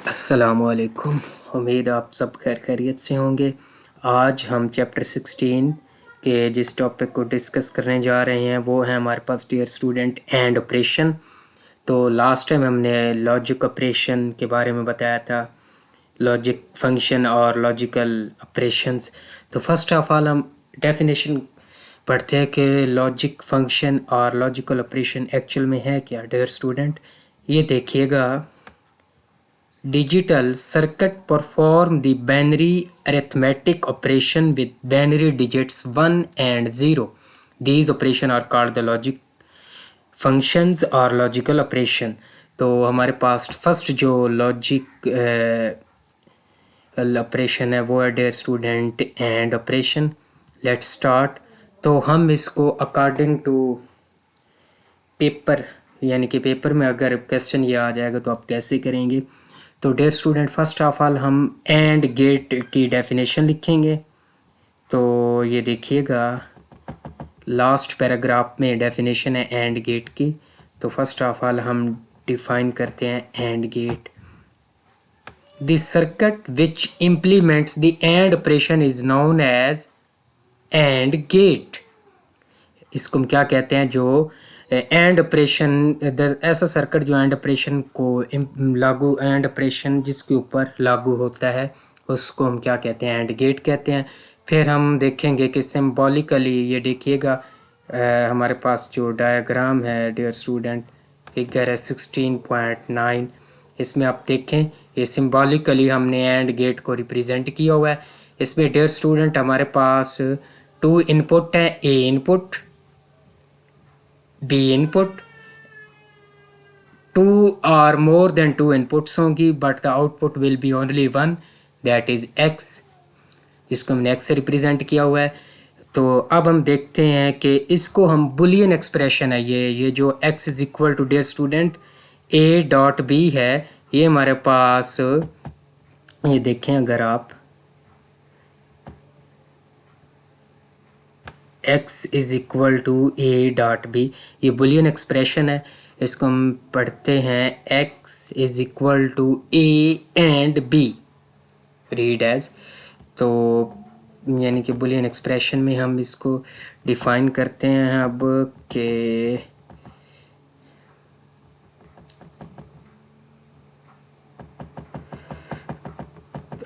अस्सलामुअलैकुम। उम्मीद आप सब खैर खैरियत से होंगे। आज हम चैप्टर 16 के जिस टॉपिक को डिस्कस करने जा रहे हैं वो है हमारे पास डियर स्टूडेंट एंड ऑपरेशन। तो लास्ट टाइम हमने लॉजिक ऑपरेशन के बारे में बताया था, लॉजिक फंक्शन और लॉजिकल ऑपरेशंस। तो फर्स्ट ऑफ ऑल हम डेफिनेशन पढ़ते हैं कि लॉजिक फंक्शन और लॉजिकल ऑपरेशन एक्चुअल में है क्या। डियर स्टूडेंट, ये देखिएगा, digital circuit perform the binary arithmetic operation with binary digits 1 and 0. These operations are called the logic functions or logical operation. तो हमारे पास फर्स्ट जो लॉजिक ऑपरेशन है वो है dear student and operation. Let's start. तो हम इसको अकॉर्डिंग टू पेपर, यानी कि पेपर में अगर क्वेश्चन ये आ जाएगा तो आप कैसे करेंगे। तो dear student, first of all हम एंड गेट की डेफिनेशन लिखेंगे। तो ये देखिएगा, लास्ट पैराग्राफ में डेफिनेशन है एंड गेट की। तो फर्स्ट ऑफ ऑल हम डिफाइन करते हैं and gate. The circuit which implements the and operation is known as and gate. इसको हम क्या कहते हैं, जो एंड ऑपरेशन, ऐसा सर्किट जो एंड ऑपरेशन को लागू, एंड ऑपरेशन जिसके ऊपर लागू होता है उसको हम क्या कहते हैं, एंड गेट कहते हैं। फिर हम देखेंगे कि सिंबॉलिकली, ये देखिएगा हमारे पास जो डायग्राम है डियर स्टूडेंट, फिगर है 16.9। इसमें आप देखें, ये सिंबॉलिकली हमने एंड गेट को रिप्रेजेंट किया हुआ है। इसमें डियर स्टूडेंट हमारे पास 2 इनपुट है, A input B input. 2 or more than 2 inputs होंगी, but the output will be only 1, that is x, जिसको हमने x से रिप्रेजेंट किया हुआ है। तो अब हम देखते हैं कि इसको हम बुलियन एक्सप्रेशन है, ये जो x is equal to dear student a dot b है, ये हमारे पास, ये देखें अगर आप x is equal to a dot b, ये बुलियन एक्सप्रेशन है। इसको हम पढ़ते हैं x is equal to a and b, read as. तो यानी कि बुलियन एक्सप्रेशन में हम इसको डिफाइन करते हैं अब के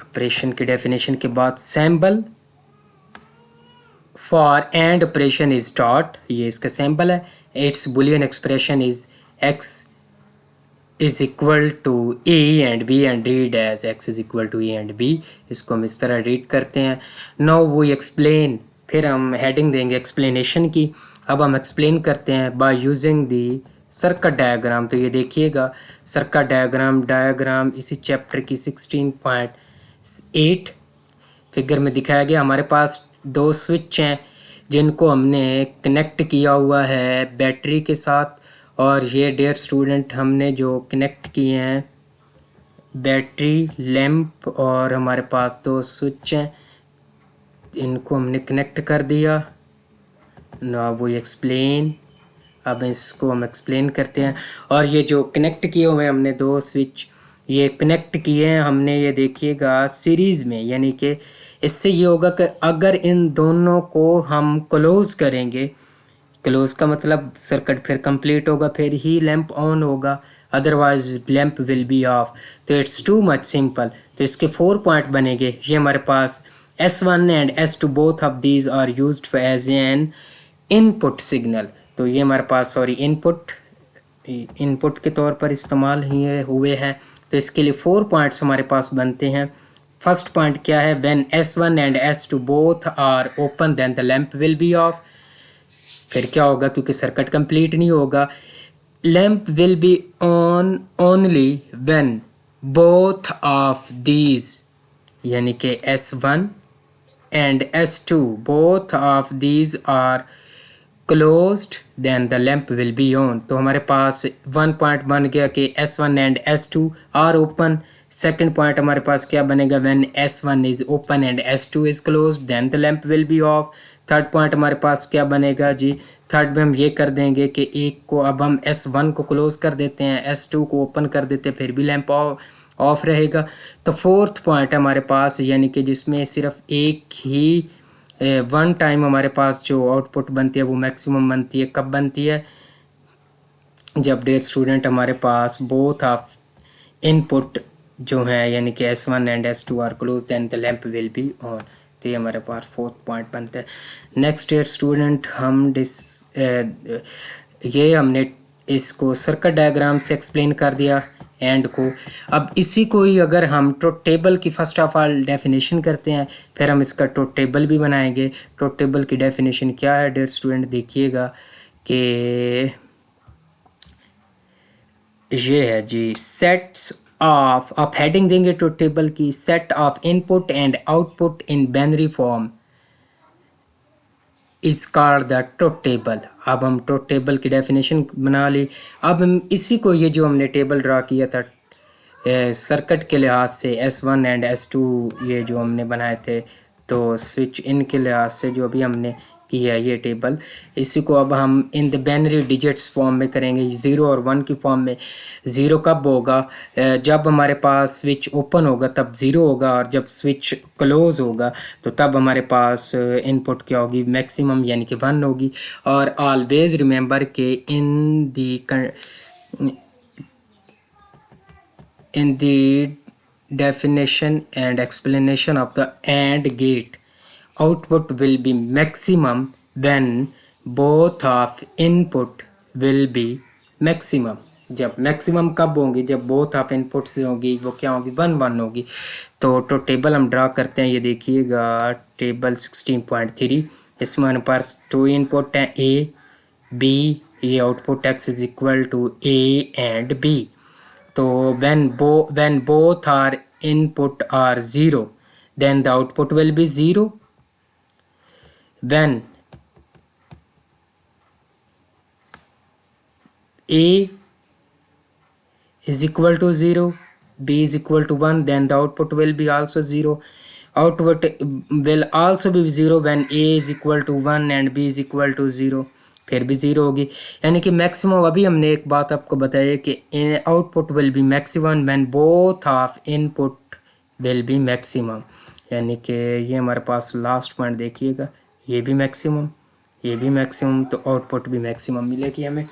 ऑपरेशन की डेफिनेशन के बाद sample for and operation is dot, ये इसका सैम्बल है। It's Boolean expression is x is equal to a and b and read as x is equal to a and b। इसको हम इस तरह रीड करते हैं। now we explain, फिर हम हेडिंग देंगे एक्सप्लेनेशन की। अब हम एक्सप्लेन करते हैं by using the circuit diagram. तो ये देखिएगा, सर्किट डायग्राम इसी चैप्टर की 16.8 फिगर में दिखाया गया। हमारे पास 2 स्विच हैं जिनको हमने कनेक्ट किया हुआ है बैटरी के साथ, और ये डियर स्टूडेंट हमने जो कनेक्ट किए हैं बैटरी, लैंप, और हमारे पास 2 स्विच हैं, इनको हमने कनेक्ट कर दिया। Now we explain. अब इसको हम एक्सप्लेन करते हैं। और ये जो कनेक्ट किए हुए हमने 2 स्विच, ये कनेक्ट किए हैं हमने, ये देखिएगा सीरीज़ में, यानी कि इससे ये होगा कि अगर इन दोनों को हम क्लोज़ करेंगे, क्लोज का मतलब सर्किट फिर कंप्लीट होगा, फिर ही लैंप ऑन होगा, otherwise lamp will be off. तो इट्स टू मच सिंपल। तो इसके 4 पॉइंट बनेंगे। ये हमारे पास S1 and S2 both of these are used for as an input signal. तो ये हमारे पास इनपुट के तौर पर इस्तेमाल हुए हैं। तो इसके लिए 4 पॉइंट्स हमारे पास बनते हैं। फर्स्ट पॉइंट क्या है, when S1 and S2 both are open then the lamp will be off. फिर क्या होगा, क्योंकि सर्किट कंप्लीट नहीं होगा, lamp will be on only when both of these, यानी कि S1 and S2 both of these are closed, then the lamp will be on. तो हमारे पास 1 पॉइंट बन गया कि S1 and S2 are open. Second point हमारे पास क्या बनेगा, when S1 is open and S2 is closed then the lamp will be off. Third point हमारे पास क्या बनेगा जी, थर्ड में हम ये कर देंगे कि एक को अब हम S1 को क्लोज कर देते हैं, S2 को ओपन कर देते हैं, फिर भी लैंप ऑफ रहेगा। तो फोर्थ पॉइंट हमारे पास यानी कि जिसमें सिर्फ एक ही वन टाइम हमारे पास जो आउटपुट बनती है वो मैक्सिमम बनती है, कब बनती है, जब डियर स्टूडेंट हमारे पास बोथ ऑफ इनपुट जो है यानी कि S1 and S2 are close then the lamp will be on. तो ये हमारे पास फोर्थ पॉइंट बनता है। नेक्स्ट डियर स्टूडेंट हम ये हमने इसको सर्किट डायग्राम से एक्सप्लेन कर दिया एंड को। अब इसी को ही अगर हम ट्रुथ टेबल की फर्स्ट ऑफ ऑल डेफिनेशन करते हैं, फिर हम इसका ट्रुथ टेबल भी बनाएंगे। ट्रुथ टेबल की डेफिनेशन क्या है डियर स्टूडेंट, देखिएगा कि ये है जी, सेट्स ऑफ, आप हेडिंग देंगे ट्रुथ टेबल की, set of input and output in binary form is called the truth table. अब हम ट्रुथ टेबल की डेफिनेशन बना ली। अब हम इसी को, ये जो हमने टेबल ड्रा किया था सर्किट के लिहाज से S1 एंड S2 ये जो हमने बनाए थे, तो स्विच इन के लिहाज से जो अभी हमने किया ये टेबल, इसी को अब हम in the binary digits form में करेंगे, 0 और 1 की फॉर्म में। 0 कब होगा, जब हमारे पास स्विच ओपन होगा तब 0 होगा, और जब स्विच क्लोज होगा तो तब हमारे पास इनपुट क्या होगी, मैक्सिमम यानी कि 1 होगी। और ऑलवेज रिमेंबर के in the definition and explanation of the AND gate, output will be maximum when both of input will be maximum। जब मैक्सिमम कब होंगी, जब बोथ ऑफ इनपुट से होगी, वो क्या होगी, 1 1 होगी। तो टेबल हम ड्रा करते हैं, ये देखिएगा टेबल 16.3। इसमें हमारे पास 2 इनपुट हैं A B, ये output X is equal to A and B। तो when both are input are 0 then the output will be 0। when A is equal to 0, B is equal to 1, then the output will be also 0। output will also be 0 when A is equal to 1 and B is equal to 0, फिर भी 0 होगी। यानी कि maximum, अभी हमने एक बात आपको बताई कि output will B maximum when both of input will be maximum. यानी कि ये हमारे पास लास्ट पॉइंट देखिएगा, ये भी मैक्सिमम, ये भी मैक्सिमम, तो आउटपुट भी मैक्सिमम मिलेगी हमें।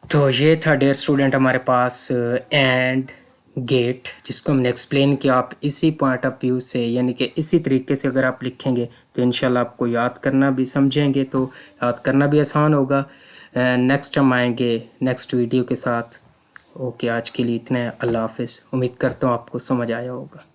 तो ये था डियर स्टूडेंट हमारे पास एंड गेट, जिसको हमने एक्सप्लेन किया। आप इसी पॉइंट ऑफ व्यू से यानी कि इसी तरीके से अगर आप लिखेंगे तो इंशाल्लाह आपको याद करना भी, समझेंगे तो याद करना भी आसान होगा। नेक्स्ट हम आएंगे नेक्स्ट वीडियो के साथ। ओके, आज के लिए इतना है, अल्लाह हाफिज़। उम्मीद करता हूँ आपको समझ आया होगा।